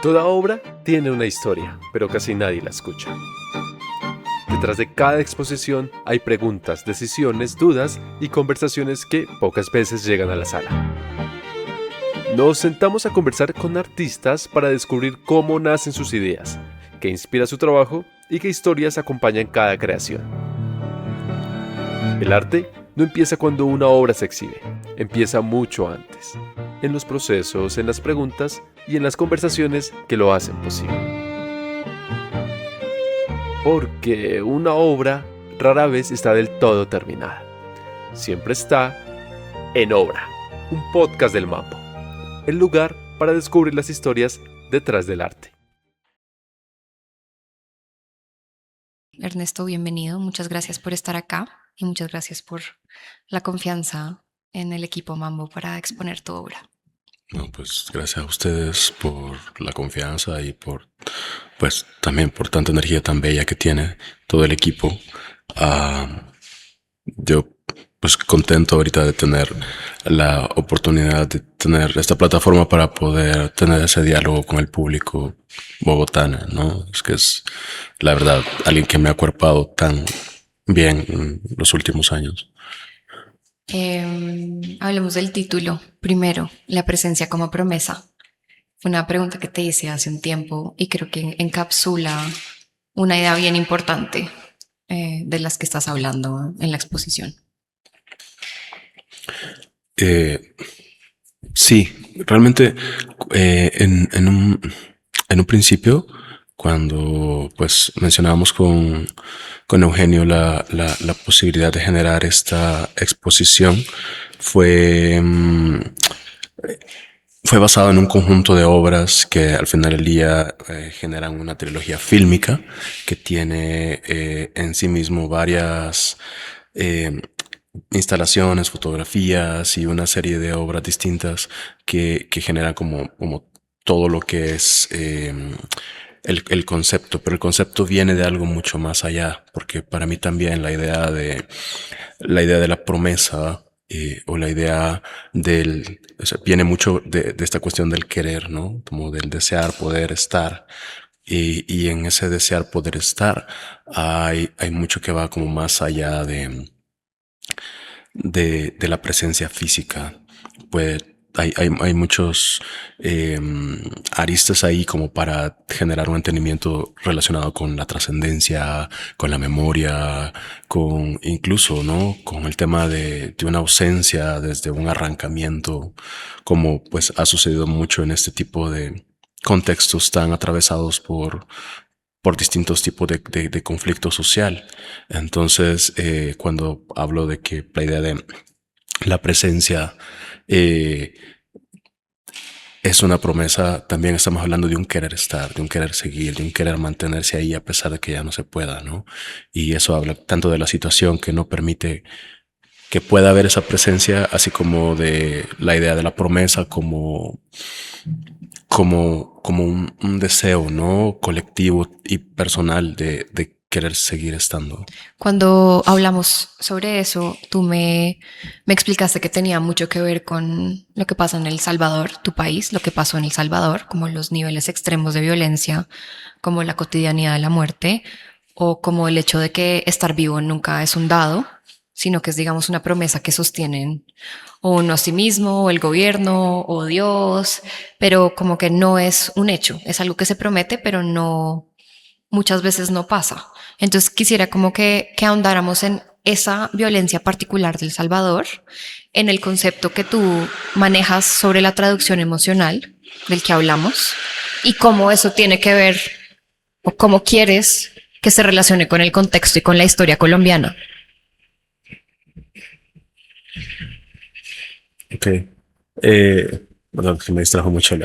Toda obra tiene una historia, pero casi nadie la escucha. Detrás de cada exposición hay preguntas, decisiones, dudas y conversaciones que pocas veces llegan a la sala. Nos sentamos a conversar con artistas para descubrir cómo nacen sus ideas, qué inspira su trabajo y qué historias acompañan cada creación. El arte no empieza cuando una obra se exhibe, empieza mucho antes, en los procesos, en las preguntas y en las conversaciones que lo hacen posible. Porque una obra rara vez está del todo terminada. Siempre está en Obra, un podcast del Mambo, el lugar para descubrir las historias detrás del arte. Ernesto, bienvenido. Muchas gracias por estar acá y muchas gracias por la confianza en el equipo Mambo para exponer tu obra. No, pues gracias a ustedes por la confianza y pues también por tanta energía tan bella que tiene todo el equipo. Yo pues contento ahorita de tener la oportunidad de tener esta plataforma para poder tener ese diálogo con el público bogotano, ¿no? Es que es la verdad alguien que me ha acuerpado tan bien en los últimos años. Hablemos del título. Primero, la presencia como promesa. Fue una pregunta que te hice hace un tiempo y creo que encapsula una idea bien importante de las que estás hablando en la exposición. Sí, realmente en un principio, cuando pues mencionábamos con Eugenio la posibilidad de generar esta exposición, fue basado en un conjunto de obras que al final del día generan una trilogía fílmica que tiene en sí mismo varias instalaciones, fotografías y una serie de obras distintas que generan como todo lo que es el concepto, pero el concepto viene de algo mucho más allá, porque para mí también la idea de la promesa o la idea viene mucho de esta cuestión del querer, ¿no? Como del desear poder estar. Y en ese desear poder estar hay mucho que va como más allá de la presencia física. Pues hay muchos aristas ahí como para generar un entendimiento relacionado con la trascendencia, con la memoria, con incluso, ¿no? Con el tema de una ausencia desde un arrancamiento, como pues ha sucedido mucho en este tipo de contextos tan atravesados por distintos tipos de conflicto social. Entonces, cuando hablo de que la idea de la presencia es una promesa, también estamos hablando de un querer estar, de un querer seguir, de un querer mantenerse ahí a pesar de que ya no se pueda, ¿no? Y eso habla tanto de la situación que no permite que pueda haber esa presencia, así como de la idea de la promesa como un deseo, ¿no? Colectivo y personal de querer seguir estando. Cuando hablamos sobre eso, tú me explicaste que tenía mucho que ver con lo que pasa en El Salvador, tu país, lo que pasó en El Salvador, como los niveles extremos de violencia, como la cotidianidad de la muerte, o como el hecho de que estar vivo nunca es un dado, sino que es, digamos, una promesa que sostienen o uno a sí mismo, o el gobierno, o Dios, pero como que no es un hecho, es algo que se promete, pero no, muchas veces no pasa. Entonces quisiera como que ahondáramos en esa violencia particular del Salvador, en el concepto que tú manejas sobre la traducción emocional del que hablamos y cómo eso tiene que ver o cómo quieres que se relacione con el contexto y con la historia colombiana. Ok. Perdón, que me distrajo mucho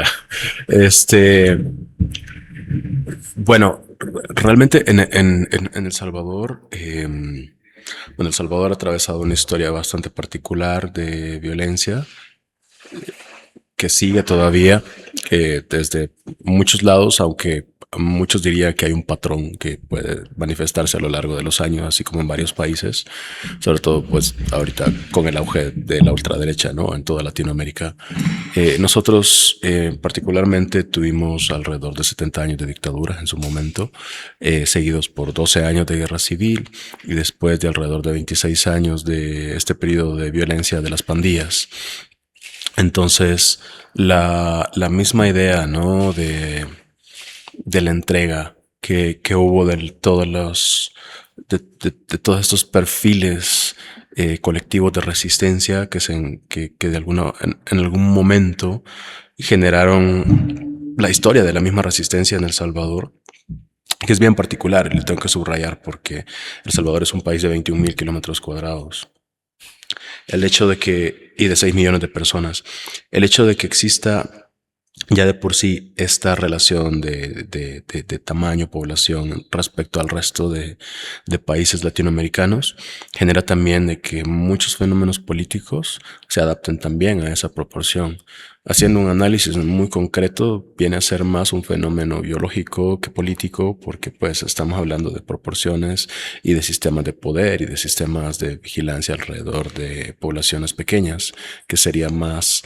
bueno, realmente en El Salvador, El Salvador ha atravesado una historia bastante particular de violencia que sigue todavía desde muchos lados, aunque muchos dirían que hay un patrón que puede manifestarse a lo largo de los años, así como en varios países, sobre todo pues ahorita con el auge de la ultraderecha, ¿no? En toda Latinoamérica. Nosotros particularmente tuvimos alrededor de 70 años de dictadura en su momento, seguidos por 12 años de guerra civil y después de alrededor de 26 años de este periodo de violencia de las pandillas. Entonces, la misma idea, ¿no? De la entrega que hubo de todos estos perfiles colectivos de resistencia que de en algún momento generaron la historia de la misma resistencia en El Salvador, que es bien particular, y le tengo que subrayar porque El Salvador es un país de 21.000 kilómetros cuadrados. El hecho de que, y de 6 millones de personas, el hecho de que exista ya de por sí esta relación de tamaño, población respecto al resto de países latinoamericanos genera también de que muchos fenómenos políticos se adapten también a esa proporción. Haciendo un análisis muy concreto, viene a ser más un fenómeno biológico que político, porque pues estamos hablando de proporciones y de sistemas de poder y de sistemas de vigilancia alrededor de poblaciones pequeñas, que sería más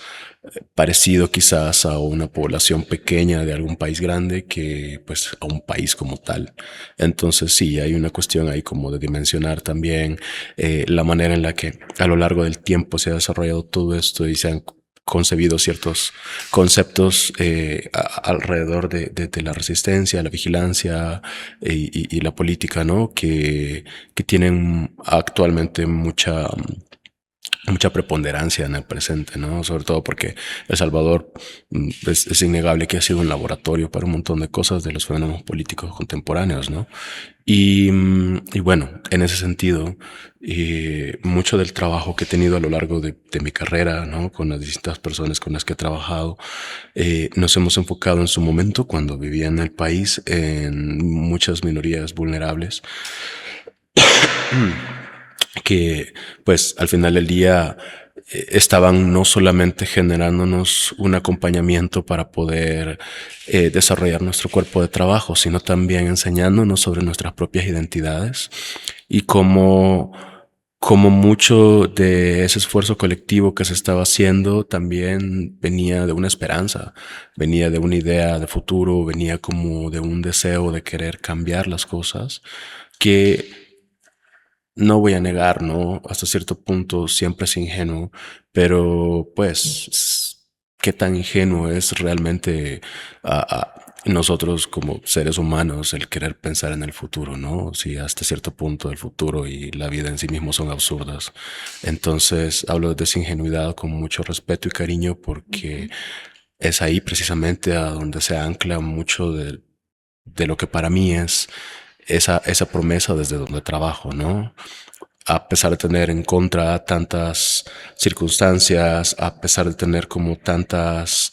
parecido quizás a una población pequeña de algún país grande que pues a un país como tal. Entonces sí, hay una cuestión ahí como de dimensionar también la manera en la que a lo largo del tiempo se ha desarrollado todo esto y se han concebido ciertos conceptos alrededor de la resistencia, la vigilancia y la política, ¿no? Que tienen actualmente mucha preponderancia en el presente, ¿no? Sobre todo porque El Salvador es innegable que ha sido un laboratorio para un montón de cosas de los fenómenos políticos contemporáneos, ¿no? Y bueno, en ese sentido, mucho del trabajo que he tenido a lo largo de mi carrera, ¿no? Con las distintas personas con las que he trabajado, nos hemos enfocado en su momento, cuando vivía en el país, en muchas minorías vulnerables que pues al final del día estaban no solamente generándonos un acompañamiento para poder desarrollar nuestro cuerpo de trabajo, sino también enseñándonos sobre nuestras propias identidades y cómo mucho de ese esfuerzo colectivo que se estaba haciendo también venía de una esperanza, venía de una idea de futuro, venía como de un deseo de querer cambiar las cosas que no voy a negar, ¿no? Hasta cierto punto siempre es ingenuo, pero pues, ¿qué tan ingenuo es realmente nosotros como seres humanos el querer pensar en el futuro, ¿no? Si hasta cierto punto el futuro y la vida en sí mismos son absurdas. Entonces hablo de esa ingenuidad con mucho respeto y cariño porque es ahí precisamente a donde se ancla mucho de lo que para mí es esa promesa desde donde trabajo, ¿no? A pesar de tener en contra tantas circunstancias, a pesar de tener como tantas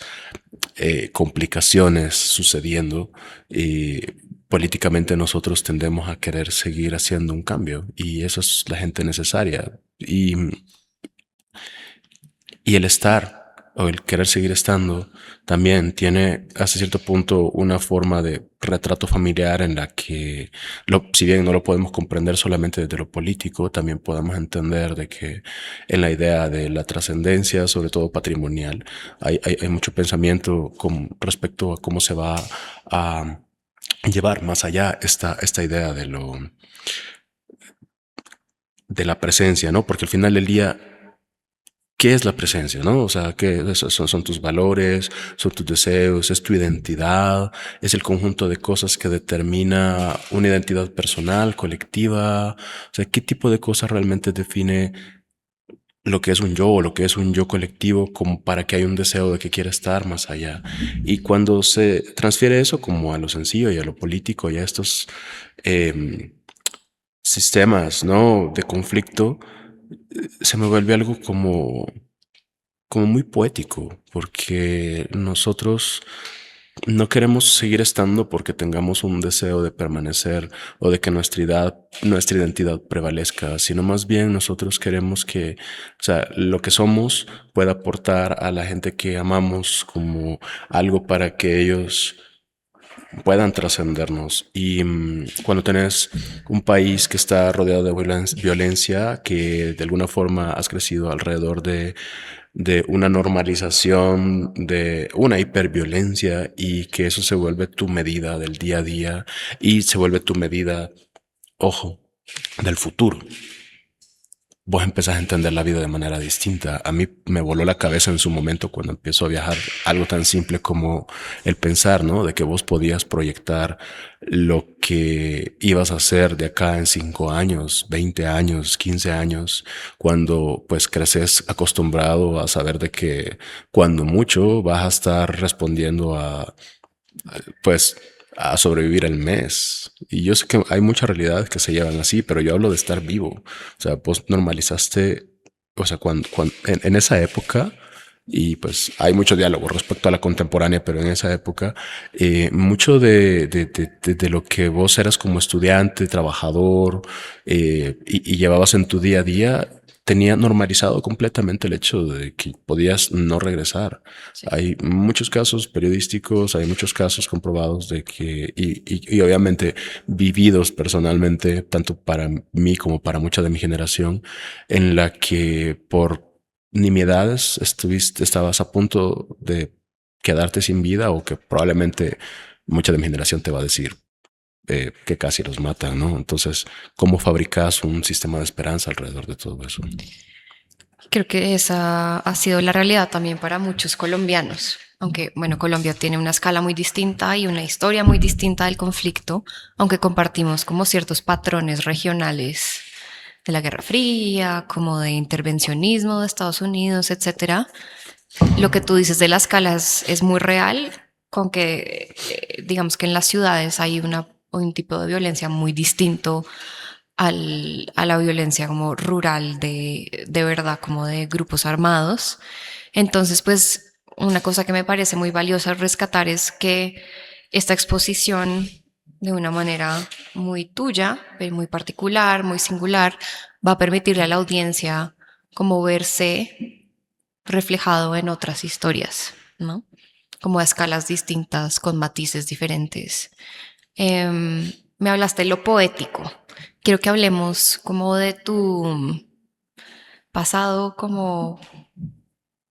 complicaciones sucediendo, políticamente nosotros tendemos a querer seguir haciendo un cambio y eso es la gente necesaria. Y el estar o el querer seguir estando también tiene hasta cierto punto una forma de retrato familiar en la que, si bien no lo podemos comprender solamente desde lo político, también podemos entender de que en la idea de la trascendencia, sobre todo patrimonial, hay mucho pensamiento con respecto a cómo se va a llevar más allá esta idea de la presencia, ¿no? Porque al final del día, ¿qué es la presencia, no? O sea, ¿qué son tus valores, son tus deseos, es tu identidad, es el conjunto de cosas que determina una identidad personal, colectiva? O sea, ¿qué tipo de cosas realmente define lo que es un yo o lo que es un yo colectivo como para que haya un deseo de que quiera estar más allá? Y cuando se transfiere eso como a lo sencillo y a lo político y a estos sistemas, ¿no? De conflicto, se me vuelve algo como muy poético, porque nosotros no queremos seguir estando porque tengamos un deseo de permanecer o de que nuestra identidad prevalezca, sino más bien nosotros queremos que, o sea, lo que somos pueda aportar a la gente que amamos como algo para que ellos puedan trascendernos. Y cuando tenés un país que está rodeado de violencia, que de alguna forma has crecido alrededor de una normalización, de una hiperviolencia, y que eso se vuelve tu medida del día a día y se vuelve tu medida, ojo, del futuro, vos empezás a entender la vida de manera distinta. A mí me voló la cabeza en su momento cuando empiezo a viajar algo tan simple como el pensar, ¿no? De que vos podías proyectar lo que ibas a hacer de acá en 5 años, 20 años, 15 años, cuando pues creces acostumbrado a saber de que cuando mucho vas a estar respondiendo pues a sobrevivir el mes. Y yo sé que hay muchas realidades que se llevan así, pero yo hablo de estar vivo. O sea, vos normalizaste, o sea, en esa época, y pues hay mucho diálogo respecto a la contemporánea, pero en esa época, mucho de lo que vos eras como estudiante, trabajador, y llevabas en tu día a día, tenía normalizado completamente el hecho de que podías no regresar. Sí. Hay muchos casos periodísticos, hay muchos casos comprobados de que, y obviamente vividos personalmente, tanto para mí como para mucha de mi generación, en la que por nimiedades estabas a punto de quedarte sin vida, o que probablemente mucha de mi generación te va a decir que casi los matan, ¿no? Entonces, ¿cómo fabricas un sistema de esperanza alrededor de todo eso? Creo que esa ha sido la realidad también para muchos colombianos, aunque bueno, Colombia tiene una escala muy distinta y una historia muy distinta del conflicto, aunque compartimos como ciertos patrones regionales de la Guerra Fría, como de intervencionismo de Estados Unidos, etcétera. Lo que tú dices de la escala es muy real, con que digamos que en las ciudades hay un tipo de violencia muy distinto a la violencia como rural de verdad, como de grupos armados. Entonces, pues una cosa que me parece muy valiosa rescatar es que esta exposición de una manera muy tuya, muy particular, muy singular, va a permitirle a la audiencia como verse reflejado en otras historias, ¿no? Como a escalas distintas, con matices diferentes. Me hablaste de lo poético. Quiero que hablemos como de tu pasado como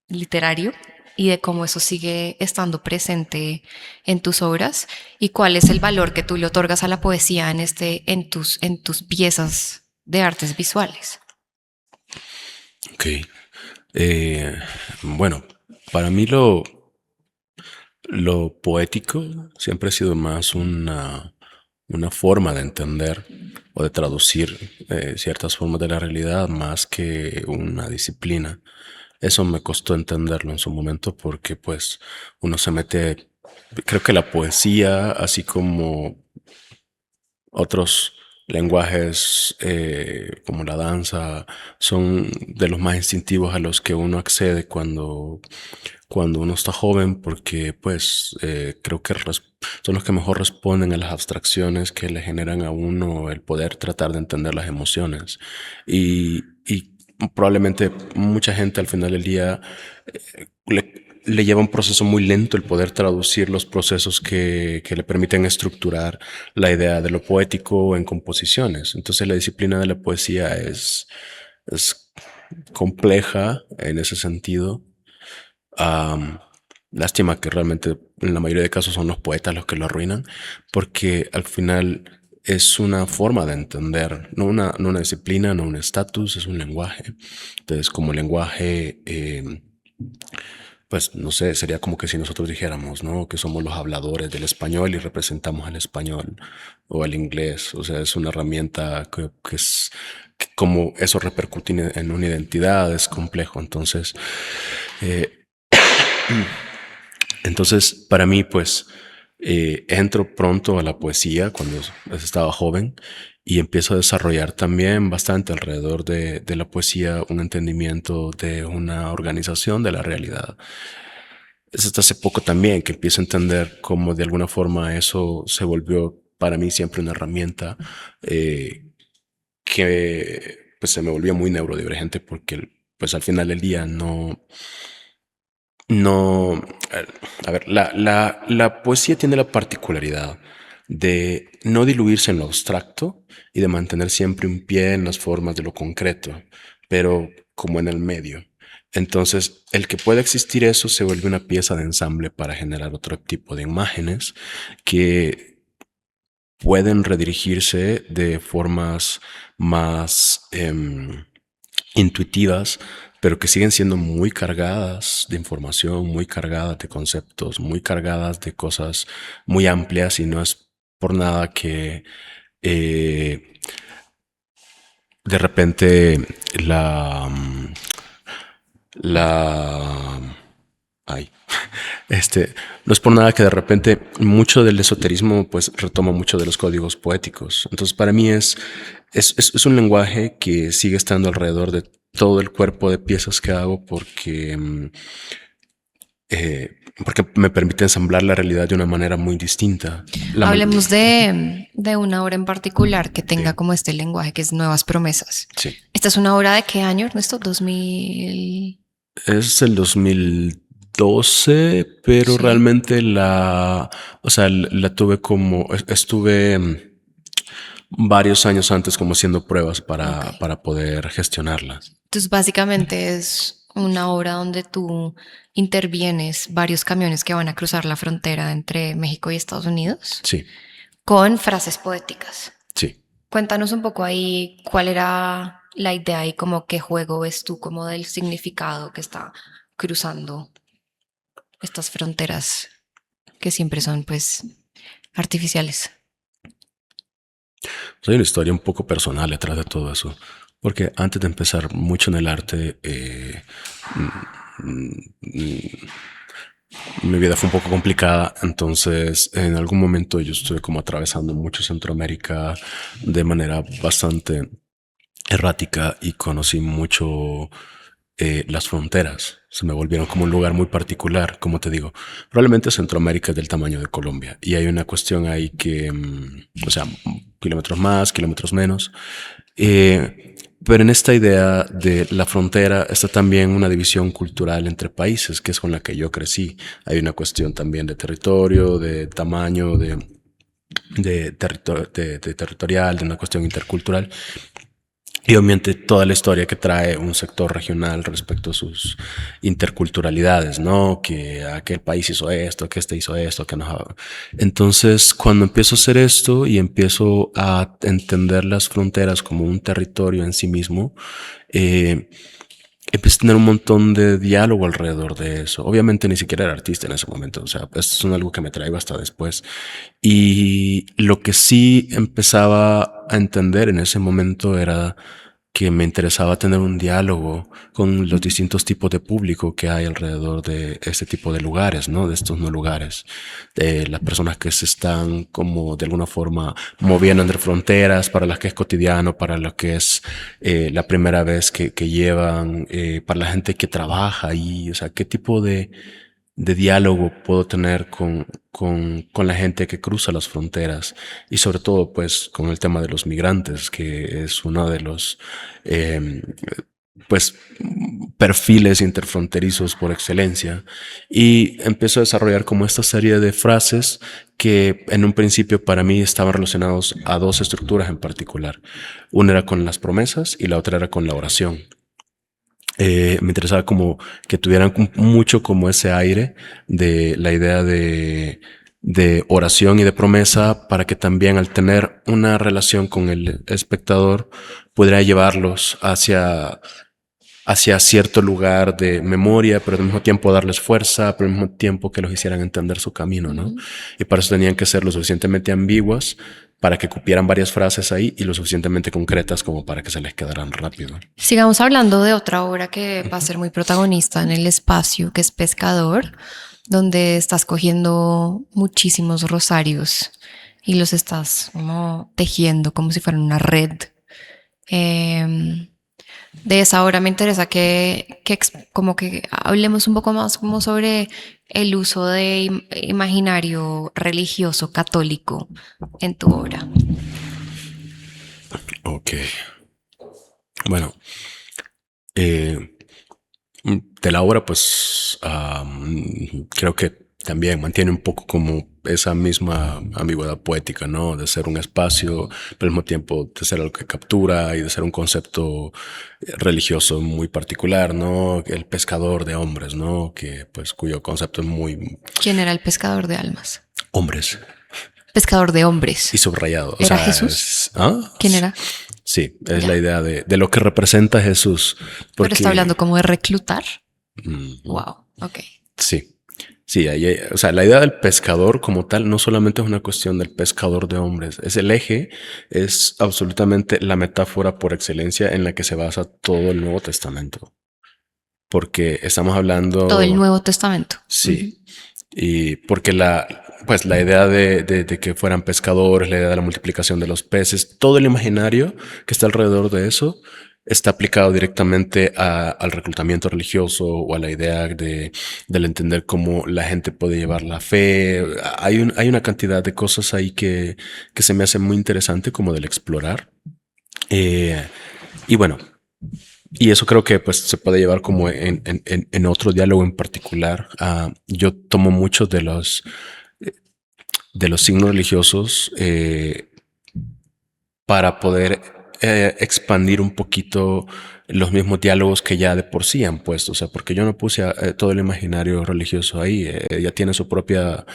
literario y de cómo eso sigue estando presente en tus obras y cuál es el valor que tú le otorgas a la poesía en tus piezas de artes visuales. Ok. Eh, bueno, para mí lo poético siempre ha sido más una forma de entender o de traducir ciertas formas de la realidad, más que una disciplina. Eso me costó entenderlo en su momento, porque pues uno se mete, creo que la poesía, así como otros lenguajes como la danza, son de los más instintivos a los que uno accede cuando uno está joven, porque pues creo que son los que mejor responden a las abstracciones que le generan a uno el poder tratar de entender las emociones. Y probablemente mucha gente al final del día le lleva un proceso muy lento el poder traducir los procesos que le permiten estructurar la idea de lo poético en composiciones. Entonces la disciplina de la poesía es compleja en ese sentido. Um, Lástima que realmente en la mayoría de casos son los poetas los que lo arruinan, porque al final es una forma de entender, no una disciplina, no un estatus, es un lenguaje. Entonces, como lenguaje, pues no sé, sería como que si nosotros dijéramos, ¿no? Que somos los habladores del español y representamos al español o al inglés. O sea, es una herramienta que es, que como eso repercute en una identidad, es complejo. Eh, entonces, para mí, pues, entro pronto a la poesía cuando estaba joven, y empiezo a desarrollar también bastante alrededor de la poesía un entendimiento de una organización de la realidad. Es hasta hace poco también que empiezo a entender cómo de alguna forma eso se volvió para mí siempre una herramienta que pues se me volvió muy neurodivergente, porque pues al final del día no, No, a ver, la poesía tiene la particularidad de no diluirse en lo abstracto y de mantener siempre un pie en las formas de lo concreto, pero como en el medio. Entonces, el que pueda existir eso se vuelve una pieza de ensamble para generar otro tipo de imágenes que pueden redirigirse de formas más intuitivas, pero que siguen siendo muy cargadas de información, muy cargadas de conceptos, muy cargadas de cosas muy amplias y no es por nada que eh, de repente la, ay, no es por nada que de repente mucho del esoterismo pues retoma mucho de los códigos poéticos. Entonces para mí es un lenguaje que sigue estando alrededor de todo el cuerpo de piezas que hago porque me permite ensamblar la realidad de una manera muy distinta. Hablemos de una obra en particular que tenga Sí. como este lenguaje que es Nuevas Promesas. Sí. ¿Esta es una obra de qué año, Ernesto? 2000. Es el 2012, pero Sí. realmente o sea, la tuve estuve varios años antes como haciendo pruebas Ok. para poder gestionarla. Entonces, básicamente es una obra donde tú intervienes varios camiones que van a cruzar la frontera entre México y Estados Unidos Sí, con frases poéticas. sí. Cuéntanos un poco ahí cuál era la idea y como qué juego ves tú como del significado que está cruzando estas fronteras que siempre son pues artificiales. Hay una historia un poco personal detrás de todo eso. Porque antes de empezar mucho en el arte, mi vida fue un poco complicada. Entonces, en algún momento yo estuve como atravesando mucho Centroamérica de manera bastante errática y conocí mucho las fronteras. Se me volvieron como un lugar muy particular, como te digo. Probablemente Centroamérica es del tamaño de Colombia y hay una cuestión ahí que, o sea, kilómetros más, kilómetros menos. Pero en esta idea de la frontera está también una división cultural entre países, que es con la que yo crecí. Hay una cuestión también de territorio, de tamaño, de territorial, de una cuestión intercultural. Y obviamente toda la historia que trae un sector regional respecto a sus interculturalidades, ¿no? Que aquel país hizo esto, que este hizo esto, que no. Entonces, cuando empiezo a hacer esto y empiezo a entender las fronteras como un territorio en sí mismo, eh, empecé a tener un montón de diálogo alrededor de eso. Obviamente ni siquiera era artista en ese momento, o sea, esto es algo que me traigo hasta después. Y lo que sí empezaba a entender en ese momento era que me interesaba tener un diálogo con los distintos tipos de público que hay alrededor de este tipo de lugares, ¿no? De estos no lugares, de las personas que se están como de alguna forma moviendo entre fronteras, para las que es cotidiano, para lo que es la primera vez que llevan, para la gente que trabaja ahí, o sea, qué tipo de diálogo puedo tener con la gente que cruza las fronteras y sobre todo pues con el tema de los migrantes, que es uno de los eh, pues perfiles interfronterizos por excelencia. Y empiezo a desarrollar como esta serie de frases que en un principio para mí estaban relacionados a dos estructuras en particular. Una era con las promesas y la otra era con la oración. Me interesaba como que tuvieran mucho como ese aire de la idea de oración y de promesa para que también al tener una relación con el espectador pudiera llevarlos hacia cierto lugar de memoria, pero al mismo tiempo darles fuerza, pero al mismo tiempo que los hicieran entender su camino, ¿no? Y para eso tenían que ser lo suficientemente ambiguas para que cupieran varias frases ahí y lo suficientemente concretas como para que se les quedaran rápido. Sigamos hablando de otra obra que va a ser muy protagonista en el espacio, que es Pescador, donde estás cogiendo muchísimos rosarios y los estás como tejiendo como si fueran una red. De esa obra me interesa como que hablemos un poco más como sobre el uso de imaginario religioso católico en tu obra. Ok. Bueno, eh, De la obra, pues creo que también mantiene un poco como esa misma ambigüedad poética, ¿no? De ser un espacio, pero al mismo tiempo de ser algo que captura y de ser un concepto religioso muy particular, ¿no? El pescador de hombres, ¿no? Que pues cuyo concepto es muy ¿Quién era el pescador de almas? hombres Pescador de hombres. y subrayado. O ¿Era sea, Jesús? ¿ah? ¿Quién era? Sí, es Ya. la idea de lo que representa Jesús. Pero está hablando como de reclutar. Mm, Wow, ok. sí. Sí, o sea, la idea del pescador como tal no solamente es una cuestión del pescador de hombres, es el eje, es absolutamente la metáfora por excelencia en la que se basa todo el Nuevo Testamento. Porque estamos Todo el hablando, Nuevo Testamento. sí, y porque pues la idea de que fueran pescadores, la idea de la multiplicación de los peces, todo el imaginario que está alrededor de eso está aplicado directamente al reclutamiento religioso o a la idea del entender cómo la gente puede llevar la fe. Hay una cantidad de cosas ahí que se me hace muy interesante como del explorar. Eh, y bueno, y eso creo que pues se puede llevar como en otro diálogo en particular. Yo tomo muchos de los signos religiosos para poder expandir un poquito los mismos diálogos que ya de por sí han puesto. O sea, porque yo no puse todo el imaginario religioso ahí. Ya tiene su propio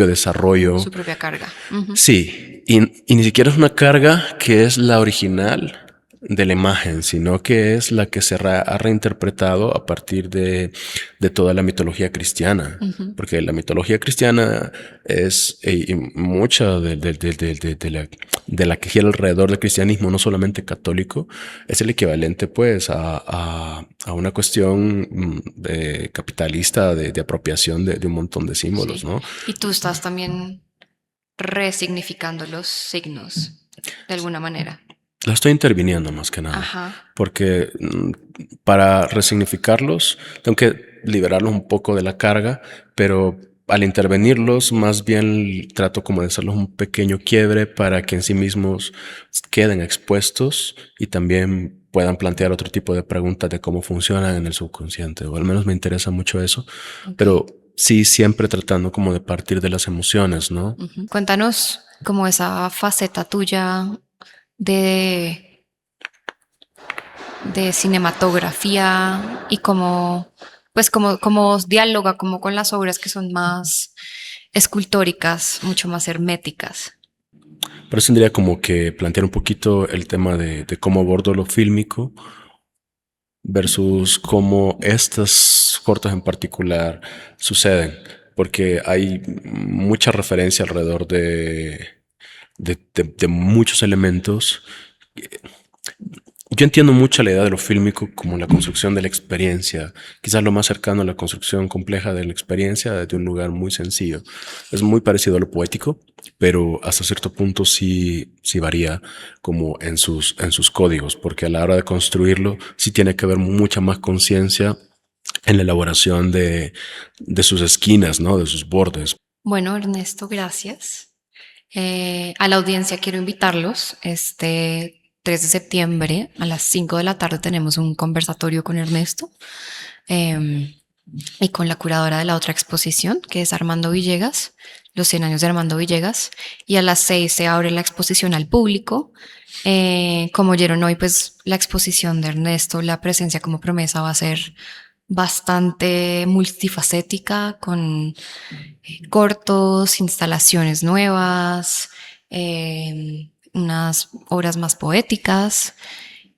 desarrollo. Su propia carga. Ujú. Sí, y ni siquiera es una carga que es la original de la imagen, sino que es la que ha reinterpretado a partir de toda la mitología cristiana. Ujú. Porque la mitología cristiana es y mucha de la que gira alrededor del cristianismo, no solamente católico, es el equivalente pues a una cuestión capitalista de apropiación de un montón de símbolos, Sí. ¿no? Y tú estás también resignificando los signos de alguna manera. La estoy interviniendo más que nada, Ajá. porque para resignificarlos tengo que liberarlos un poco de la carga, pero al intervenirlos más bien trato como de hacerlos un pequeño quiebre para que en sí mismos queden expuestos y también puedan plantear otro tipo de preguntas de cómo funcionan en el subconsciente, o al menos me interesa mucho eso, Ok. pero sí siempre tratando como de partir de las emociones, ¿no? Ujú. Cuéntanos como esa faceta tuya de, de cinematografía y cómo, pues cómo dialoga como con las obras que son más escultóricas, mucho más herméticas. Por eso tendría como que plantear un poquito el tema de cómo abordo lo fílmico versus cómo estas cortos en particular suceden, porque hay mucha referencia alrededor de muchos elementos. Yo entiendo mucho la idea de lo fílmico como la construcción de la experiencia, quizás lo más cercano a la construcción compleja de la experiencia desde un lugar muy sencillo. Es muy parecido a lo poético, pero hasta cierto punto sí varía como en sus códigos, porque a la hora de construirlo sí tiene que haber mucha más conciencia en la elaboración de sus esquinas, ¿no? De sus bordes. Bueno, Ernesto, gracias. A la audiencia quiero invitarlos. Este 3 de septiembre a las 5 de la tarde tenemos un conversatorio con Ernesto y con la curadora de la otra exposición, que es Armando Villegas, los 100 años de Armando Villegas. Y a las 6 se abre la exposición al público. Como oyeron hoy, pues la exposición de Ernesto, la presencia como promesa va a ser bastante multifacética, con cortos, instalaciones nuevas, unas obras más poéticas.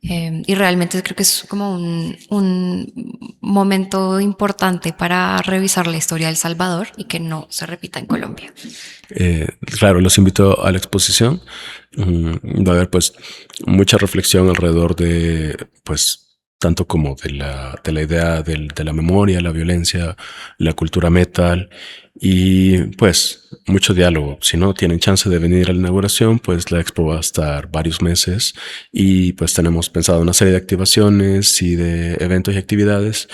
Y realmente creo que es como un momento importante para revisar la historia de El Salvador y que no se repita en Colombia. Claro, los invito a la exposición. Va a haber pues mucha reflexión alrededor de pues tanto como de la idea de la memoria, la violencia, la cultura metal y pues mucho diálogo. Si no tienen chance de venir a la inauguración, pues la expo va a estar varios meses y pues tenemos pensado una serie de activaciones y de eventos y actividades.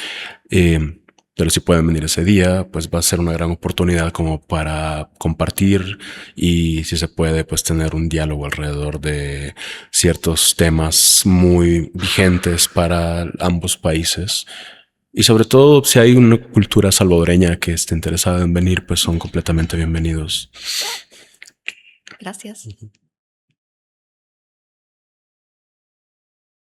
Pero si pueden venir ese día, pues va a ser una gran oportunidad como para compartir y si se puede, pues tener un diálogo alrededor de ciertos temas muy vigentes para ambos países. Y sobre todo, si hay una cultura salvadoreña que esté interesada en venir, pues son completamente bienvenidos. Gracias.